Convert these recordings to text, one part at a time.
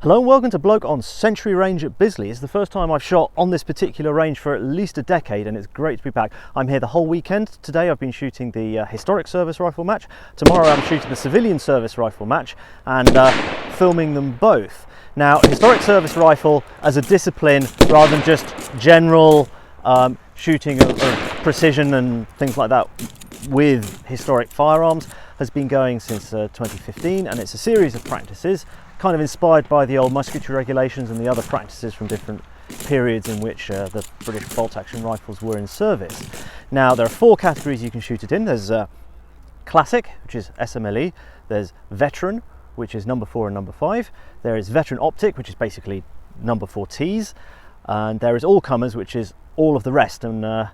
Hello and welcome to Bloke on Century Range at Bisley. It's the first time I've shot on this particular range for at least a decade, and it's great to be back. I'm here the whole weekend. Today I've been shooting the historic service rifle match. Tomorrow I'm shooting the civilian service rifle match and filming them both. Now, historic service rifle as a discipline rather than just general shooting of precision and things like that with historic firearms has been going since 2015, and it's a series of practices kind of inspired by the old musketry regulations and the other practices from different periods in which the British bolt-action rifles were in service. Now, there are four categories you can shoot it in. There's classic, which is SMLE. There's veteran, which is No.4 and No.5. There is veteran optic, which is basically No.4 Ts. And there is all comers, which is all of the rest. And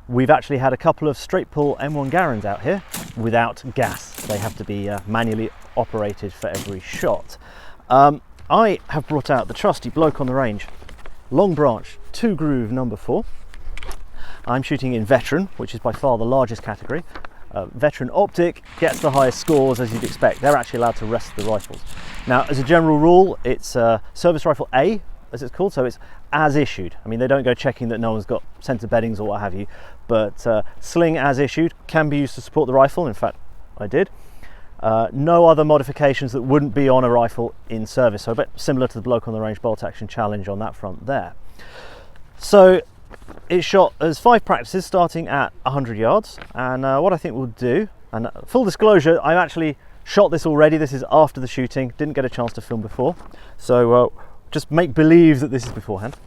we've actually had a couple of straight pull M1 Garans out here without gas. They have to be manually operated for every shot. I have brought out the trusty Bloke on the Range long branch 2 groove No.4. I'm shooting in veteran, which is by far the largest category. Veteran optic gets the highest scores, as you'd expect. They're actually allowed to rest the rifles. Now, as a general rule, it's service rifle A, as it's called, so it's as issued. I mean, they don't go checking that no one's got centre beddings or what have you, but sling as issued can be used to support the rifle. In fact, I did. No other modifications that wouldn't be on a rifle in service, so a bit similar to the Bloke on the Range bolt action challenge on that front there. So it's shot as 5 practices starting at 100 yards, and what I think we'll do, and full disclosure, I've actually shot this already. This is after the shooting, didn't get a chance to film before, so just make believe that this is beforehand.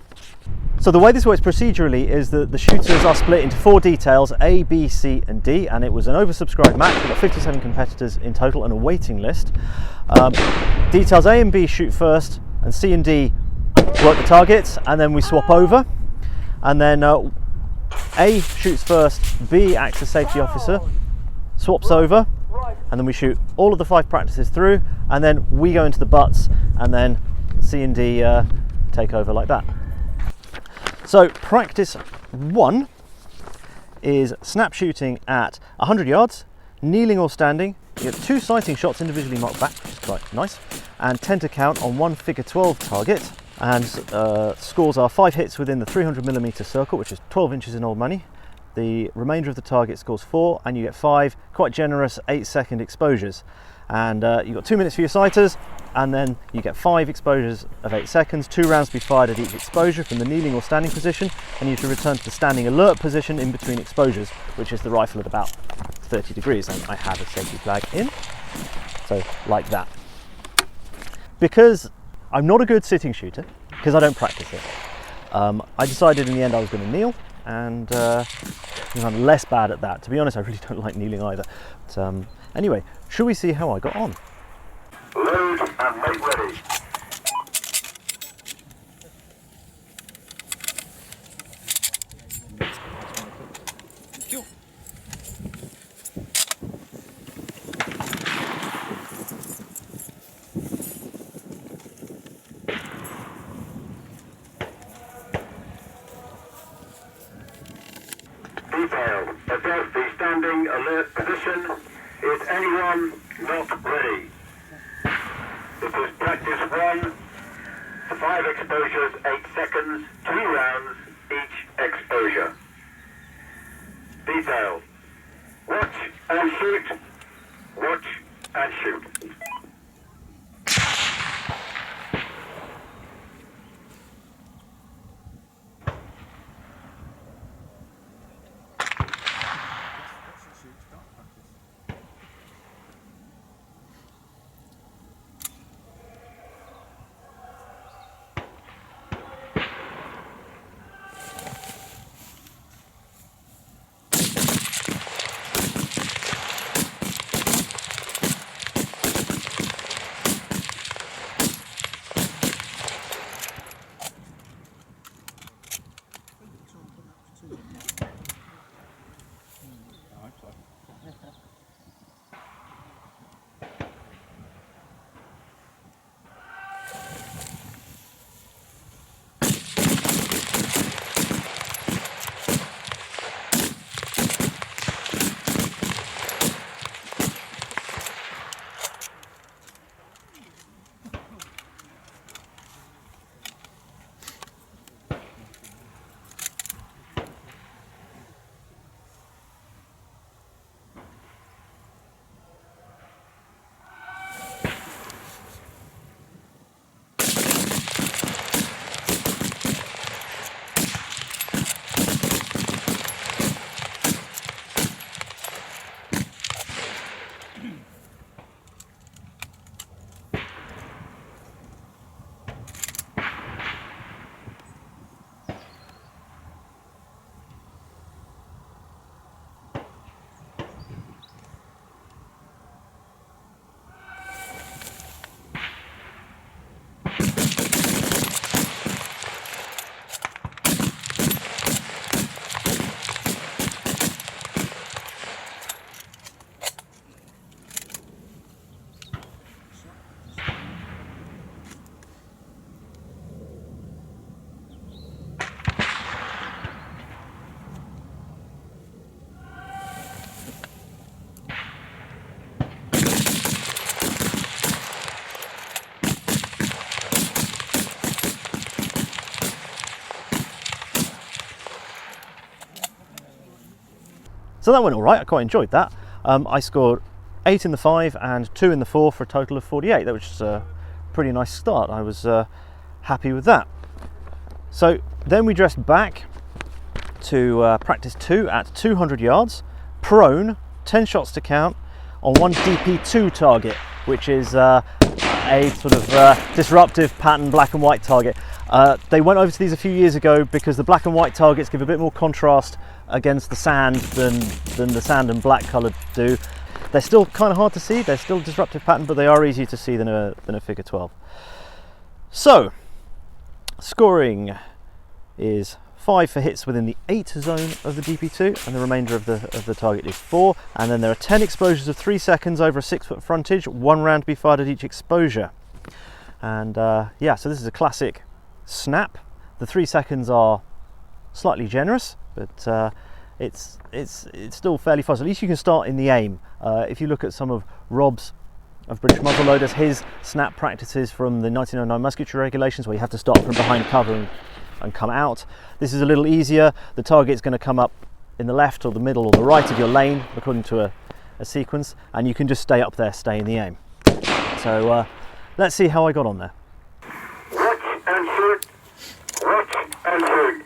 So the way this works procedurally is that the shooters are split into 4 details, A, B, C and D, and it was an oversubscribed match. We've got 57 competitors in total and a waiting list. Details A and B shoot first, and C and D work the targets, and then we swap over. And then A shoots first, B acts as safety officer, swaps over, and then we shoot all of the 5 practices through, and then we go into the butts, and then C and D take over like that. So practice 1 is snap shooting at 100 yards, kneeling or standing. You get 2 sighting shots individually marked back, which is quite nice, and 10 to count on 1 figure 12 target. And scores are 5 hits within the 300mm circle, which is 12 inches in old money. The remainder of the target scores 4, and you get 5 quite generous 8-second exposures. And you've got 2 minutes for your sighters, and then you get 5 exposures of 8 seconds, 2 rounds to be fired at each exposure from the kneeling or standing position, and you have to return to the standing alert position in between exposures, which is the rifle at about 30 degrees, and I have a safety flag in, so like that. Because I'm not a good sitting shooter, because I don't practice it, I decided in the end I was going to kneel, and I'm less bad at that. To be honest, I really don't like kneeling either. But, anyway, shall we see how I got on? Load and make ready. Detail. Adjust the standing alert position. Is anyone not ready? This is practice 1, 5 exposures, 8 seconds, 2 rounds each exposure. Detail. Watch and shoot. Watch and shoot. So that went all right. I quite enjoyed that. I scored 8 in the 5 and 2 in the 4 for a total of 48. That was just a pretty nice start. I was happy with that. So then we dressed back to practice 2 at 200 yards, prone, 10 shots to count on one DP2 target, which is a sort of disruptive pattern black and white target. They went over to these a few years ago because the black and white targets give a bit more contrast against the sand than the sand and black colour do. They're still kind of hard to see, they're still disruptive pattern, but they are easier to see than a figure 12. So, scoring is 5 for hits within the 8 zone of the DP2, and the remainder of the target is 4. And then there are 10 exposures of 3 seconds over a 6-foot frontage, 1 round to be fired at each exposure. And yeah, so this is a classic snap. The 3 seconds are slightly generous, but it's still fairly fast. At least you can start in the aim. If you look at some of Rob's of British muzzleloaders, his snap practices from the 1909 musketry regulations, where you have to start from behind cover and come out. This is a little easier. The target's going to come up in the left or the middle or the right of your lane according to a sequence, and you can just stay up there, stay in the aim. So let's see how I got on there. Watch and shoot. Watch and shoot.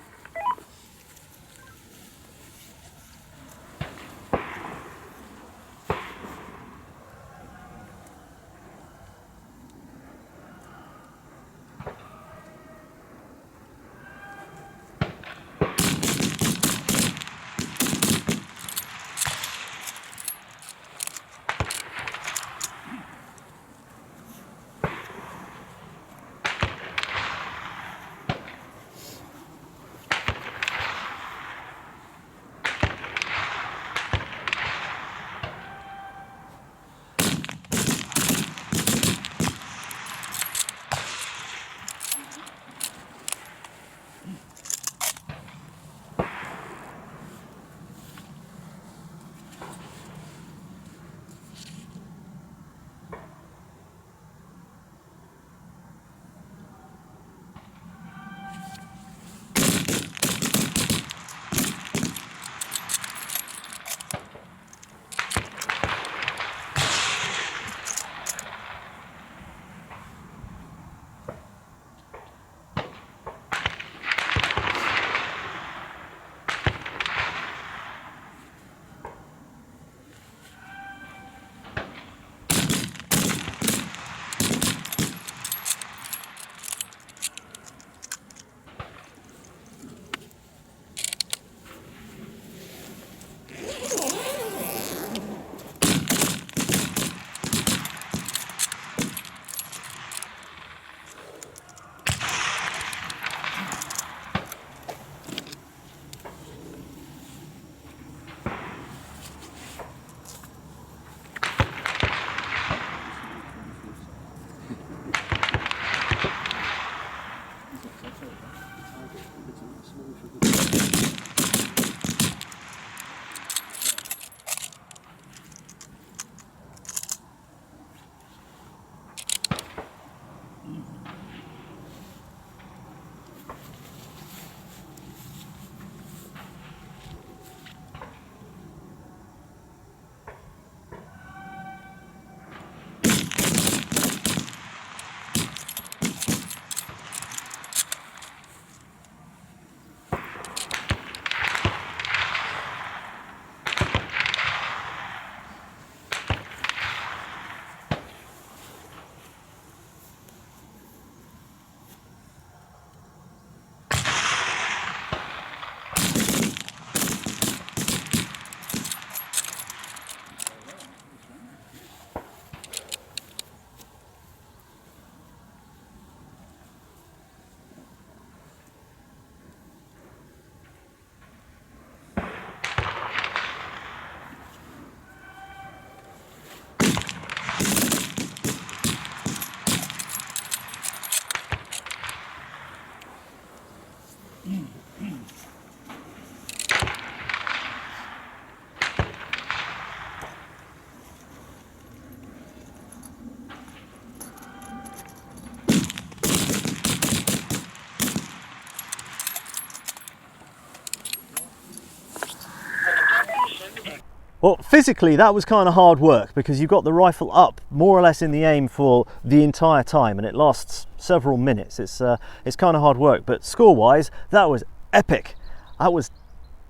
Well, physically that was kind of hard work because you've got the rifle up more or less in the aim for the entire time, and it lasts several minutes. It's kind of hard work, but score-wise, that was epic. That was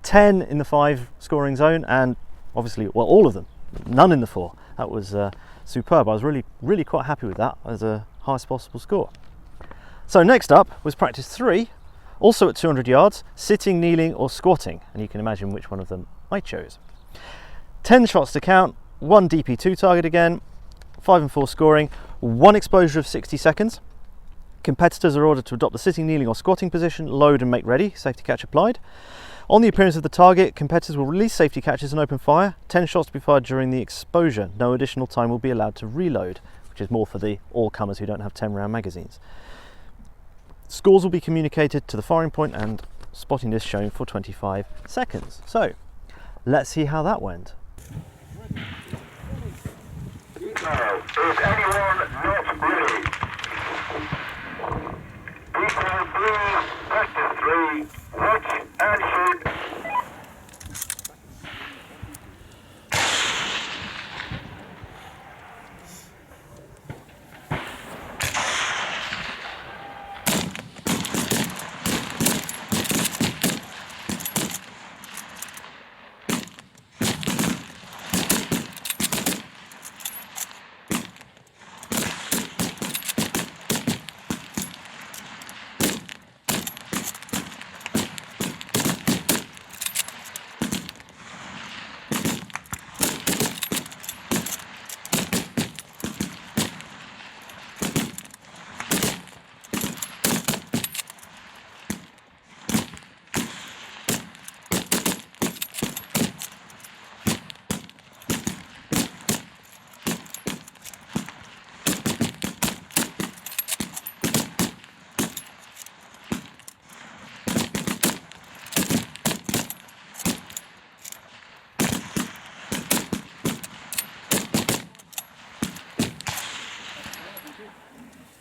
10 in the 5 scoring zone, and obviously, well, all of them, none in the 4. That was superb. I was really quite happy with that as a highest possible score. So next up was practice 3, also at 200 yards, sitting, kneeling or squatting, and you can imagine which one of them I chose. 10 shots to count, 1 DP2 target again, 5 and 4 scoring, 1 exposure of 60 seconds. Competitors are ordered to adopt the sitting, kneeling or squatting position, load and make ready, safety catch applied. On the appearance of the target, competitors will release safety catches and open fire, 10 shots to be fired during the exposure. No additional time will be allowed to reload, which is more for the all-comers who don't have 10-round magazines. Scores will be communicated to the firing point and spotting disc shown for 25 seconds. So, let's see how that went. Now, is anyone not ready? Detail 3, practice 3, watch and shoot.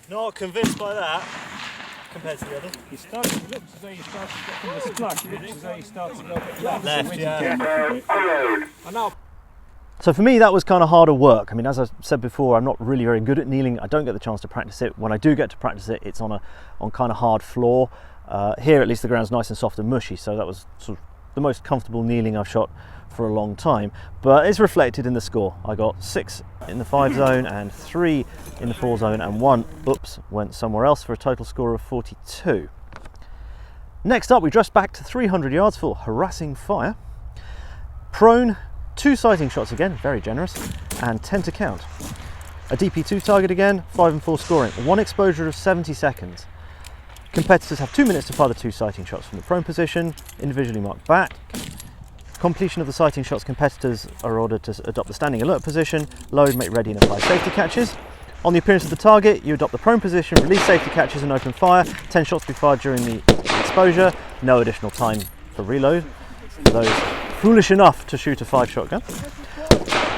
Not convinced by that compared to the other. You started, it looks as though you started to get from the splash, it looks as though you started to go a bit left. Left, yeah. I know. So for me that was kind of harder work. I mean, as I said before, I'm not really very good at kneeling. I don't get the chance to practice it. When I do get to practice it, it's on kind of hard floor. Here at least the ground's nice and soft and mushy, so that was sort of the most comfortable kneeling I've shot for a long time, but it's reflected in the score. I got 6 in the 5 zone and 3 in the 4 zone, and 1 went somewhere else for a total score of 42. Next up, we dressed back to 300 yards for harassing fire. Prone, 2 sighting shots again, very generous, and 10 to count. A DP2 target again, 5 and 4 scoring, 1 exposure of 70 seconds. Competitors have 2 minutes to fire the 2 sighting shots from the prone position, individually marked back. Completion of the sighting shots, competitors are ordered to adopt the standing alert position, load, make ready and apply safety catches. On the appearance of the target, you adopt the prone position, release safety catches and open fire, 10 shots to be fired during the exposure, no additional time for reload for those foolish enough to shoot a 5-shot gun.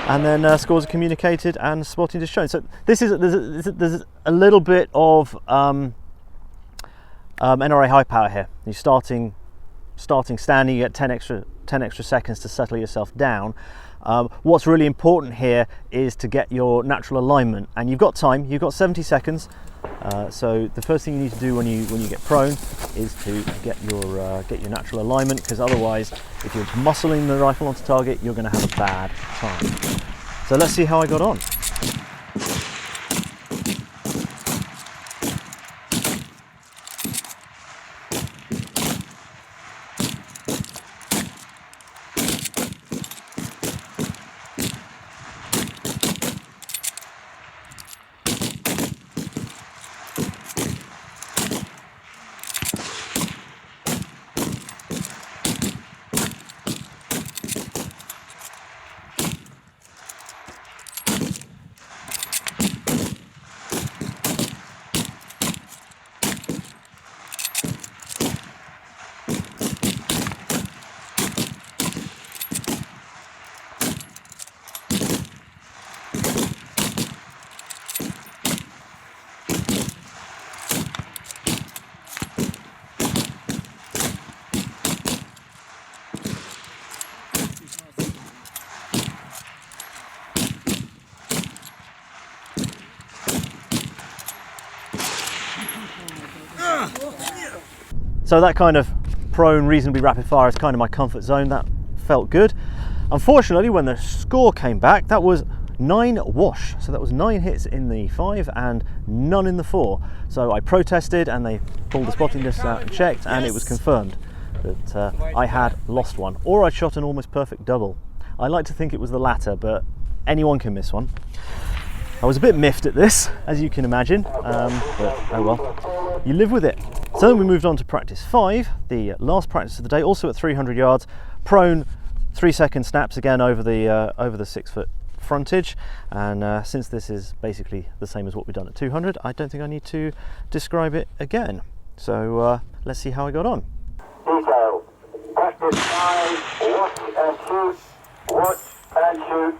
And then scores are communicated and spotting is shown. So this is there's a little bit of NRA high power here. You're starting standing, you get 10 extra seconds to settle yourself down. What's really important here is to get your natural alignment, and you've got time. You've got 70 seconds. So the first thing you need to do when you get prone is to get your natural alignment, because otherwise, if you're muscling the rifle onto target, you're going to have a bad time. So let's see how I got on. So that kind of prone, reasonably rapid fire is kind of my comfort zone. That felt good. Unfortunately, when the score came back, that was 9 wash. So that was 9 hits in the 5 and none in the 4. So I protested and they pulled the spotting disc out and checked, and it was confirmed that I had lost one, or I'd shot an almost perfect double. I like to think it was the latter, but anyone can miss one. I was a bit miffed at this, as you can imagine, but oh well, you live with it. So then we moved on to practice 5, the last practice of the day, also at 300 yards, prone 3-second snaps again over the 6 foot frontage, and since this is basically the same as what we've done at 200, I don't think I need to describe it again. So let's see how I got on. Detail. Practice 5, watch and shoot, watch and shoot.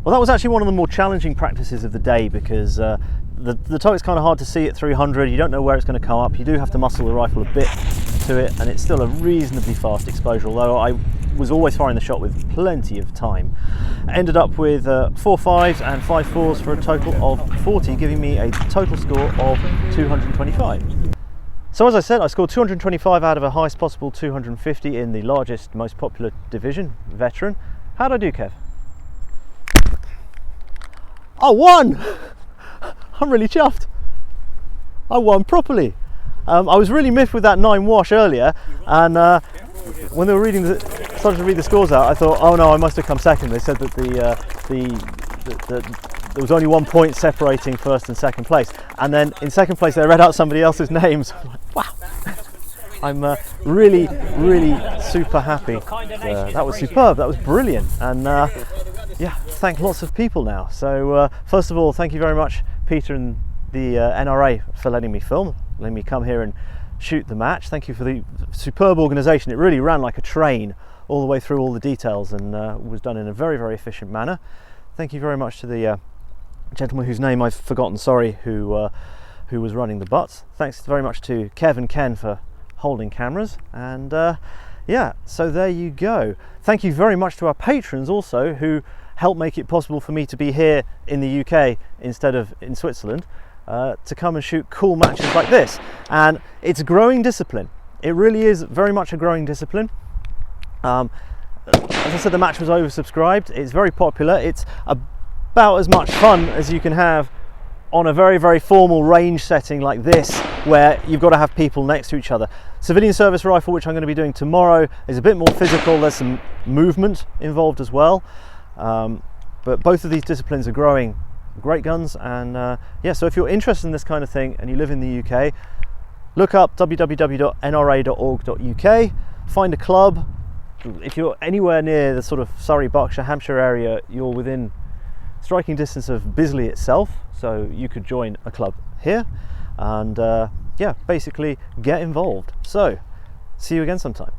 Well, that was actually one of the more challenging practices of the day, because the target's kind of hard to see at 300. You don't know where it's going to come up. You do have to muscle the rifle a bit to it, and it's still a reasonably fast exposure, although I was always firing the shot with plenty of time. I ended up with 4 5s and 5 4s for a total of 40, giving me a total score of 225. So as I said, I scored 225 out of a highest possible 250 in the largest, most popular division, veteran. How'd I do, Kev? I won! I'm really chuffed. I won properly. I was really miffed with that 9 wash earlier, and when they were started to read the scores out, I thought, oh no, I must have come second. They said that there was only 1 point separating first and second place, and then in second place they read out somebody else's names. I'm like, wow. I'm really super happy. That was superb, that was brilliant, and yeah, thank lots of people now. So first of all, thank you very much, Peter and the NRA, for letting me come here and shoot the match. Thank you for the superb organisation. It really ran like a train all the way through all the details, and was done in a very efficient manner. Thank you very much to the gentleman whose name I've forgotten, sorry, who was running the butts. Thanks very much to Kev and Ken for holding cameras, and yeah, so there you go. Thank you very much to our patrons also, who helped make it possible for me to be here in the UK instead of in Switzerland, to come and shoot cool matches like this. And it's a growing discipline. It really is very much a growing discipline. As I said, the match was oversubscribed. It's very popular. It's about as much fun as you can have on a very formal range setting like this, where you've got to have people next to each other. Civilian service rifle, which I'm going to be doing tomorrow, is a bit more physical. There's some movement involved as well, but both of these disciplines are growing great guns. And yeah, so if you're interested in this kind of thing and you live in the UK, look up www.nra.org.uk, find a club. If you're anywhere near the sort of Surrey, Berkshire, Hampshire area, you're within striking distance of Bisley itself, so you could join a club here and yeah, basically get involved. So see you again sometime.